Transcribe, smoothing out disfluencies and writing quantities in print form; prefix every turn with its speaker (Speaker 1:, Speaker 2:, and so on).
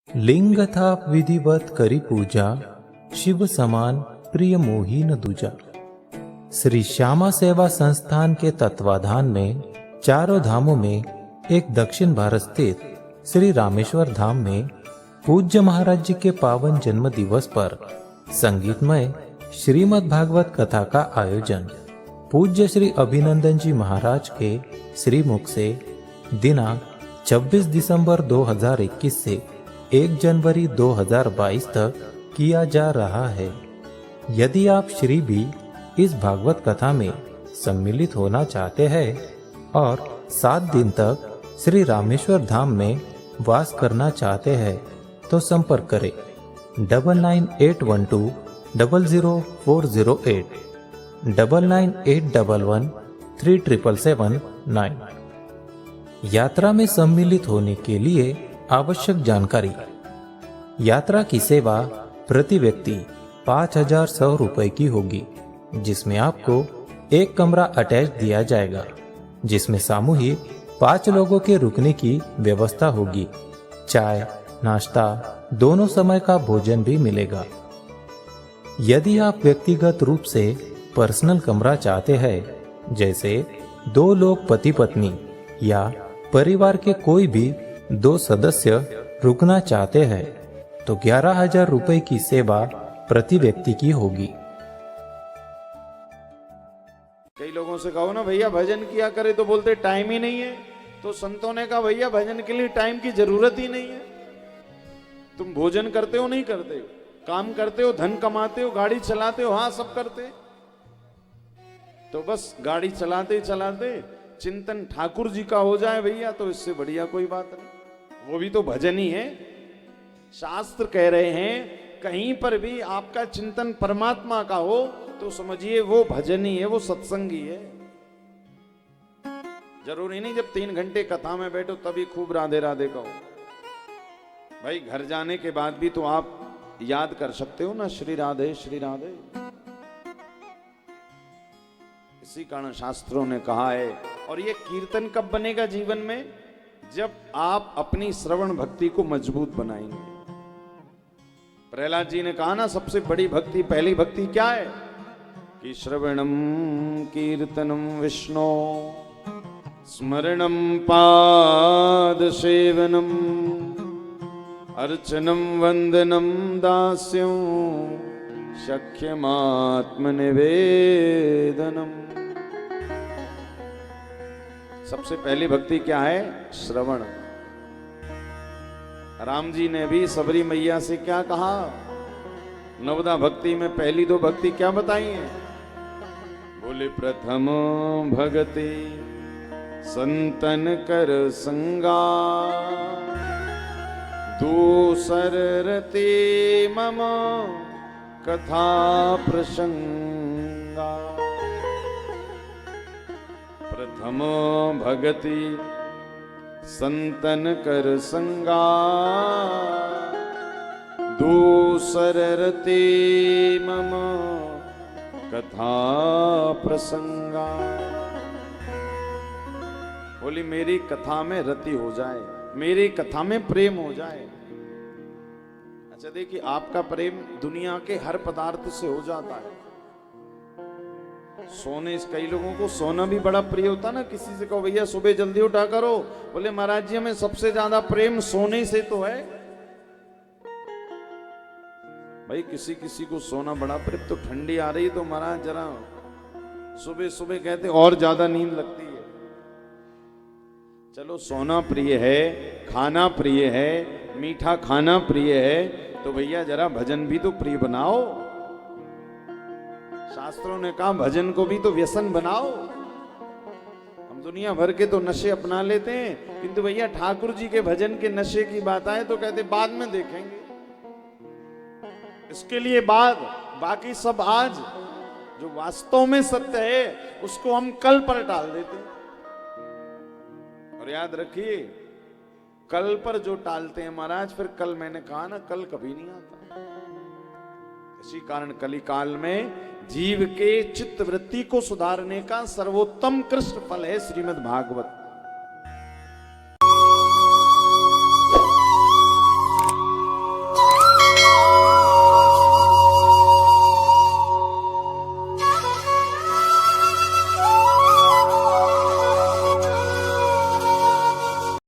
Speaker 1: लिंग था विधिवत करी पूजा, शिव समान प्रिय मोही न दूजा। श्री श्यामा सेवा संस्थान के तत्वाधान में चारों धामों में एक दक्षिण भारत स्थित श्री रामेश्वर धाम में पूज्य महाराज जी के पावन जन्म दिवस पर संगीतमय श्रीमद् भागवत कथा का आयोजन पूज्य श्री अभिनंदन जी महाराज के श्रीमुख से दिनांक 26 दिसंबर 2021 से 1 जनवरी 2022 तक किया जा रहा है। यदि आप श्री भी इस भागवत कथा में सम्मिलित होना चाहते हैं और 7 दिन तक श्री रामेश्वर धाम में वास करना चाहते हैं तो संपर्क करें 9981200408 9981137779। यात्रा में सम्मिलित होने के लिए आवश्यक जानकारी। यात्रा की सेवा प्रति व्यक्ति 5100 रुपए की होगी, जिसमें आपको एक कमरा अटैच दिया जाएगा, जिसमें सामूहिक 5 लोगों के रुकने की व्यवस्था होगी। चाय नाश्ता दोनों समय का भोजन भी मिलेगा। यदि आप व्यक्तिगत रूप से पर्सनल कमरा चाहते हैं, जैसे 2 लोग पति पत्नी या परिवार के कोई भी 2 सदस्य रुकना चाहते हैं, तो 11,000 रुपए की सेवा प्रति व्यक्ति की होगी।
Speaker 2: कई लोगों से कहो ना भैया भजन किया करे तो बोलते टाइम ही नहीं है। तो संतों ने कहा भैया भजन के लिए टाइम की जरूरत ही नहीं है। तुम भोजन करते हो नहीं करते हो, काम करते हो, धन कमाते हो, गाड़ी चलाते हो, हाँ सब करते। तो बस गाड़ी चलाते चलाते चिंतन ठाकुर जी का हो जाए भैया, तो इससे बढ़िया कोई बात नहीं। वो भी तो भजन ही है। शास्त्र कह रहे हैं कहीं पर भी आपका चिंतन परमात्मा का हो तो समझिए वो भजन ही है, वो सत्संग ही है। जरूरी नहीं जब 3 घंटे कथा में बैठो तभी खूब राधे राधे कहो। भाई घर जाने के बाद भी तो आप याद कर सकते हो ना, श्री राधे श्री राधे। इसी कारण शास्त्रों ने कहा है। और ये कीर्तन कब बनेगा जीवन में? जब आप अपनी श्रवण भक्ति को मजबूत बनाएंगे। प्रहलाद जी ने कहा ना सबसे बड़ी भक्ति, पहली भक्ति क्या है कि श्रवणम कीर्तनम विष्णु स्मरणम पाद सेवनम अर्चनम वंदनम दास्यम शक्यमात्मनिवेदनम। सबसे पहली भक्ति क्या है? श्रवण। राम जी ने भी सबरी मैया से क्या कहा? नवदा भक्ति में पहली 2 भक्ति क्या बताई है? बोले प्रथम भगति संतन कर संगा, दूसर रति मम कथा प्रसंगा। प्रथम भगति संतन कर संगा, दूसर रति मम कथा प्रसंगा। बोली मेरी कथा में रति हो जाए, मेरी कथा में प्रेम हो जाए। अच्छा देखिए, आपका प्रेम दुनिया के हर पदार्थ से हो जाता है। सोने, कई लोगों को सोना भी बड़ा प्रिय होता ना। किसी से कहो भैया सुबह जल्दी उठा करो, बोले महाराज जी हमें सबसे ज्यादा प्रेम सोने से तो है। भाई किसी किसी को सोना बड़ा प्रिय, तो ठंडी आ रही तो महाराज जरा सुबह सुबह कहते और ज्यादा नींद लगती है। चलो सोना प्रिय है, खाना प्रिय है, मीठा खाना प्रिय है, तो भैया जरा भजन भी तो प्रिय बनाओ। शास्त्रों ने कहा भजन को भी तो व्यसन बनाओ। हम दुनिया भर के तो नशे अपना लेते हैं, किंतु भैया ठाकुर जी के भजन के नशे की बात आए तो कहते बाद में देखेंगे, इसके लिए बाद, बाकी सब आज। जो वास्तव में सत्य है उसको हम कल पर टाल देते हैं। और याद रखिए, कल पर जो टालते हैं महाराज, फिर कल मैंने कहा ना, कल कभी नहीं आता। इसी कारण कली काल में जीव के चित्त वृत्ति को सुधारने का सर्वोत्तम कृष्ण फल है श्रीमद् भागवत।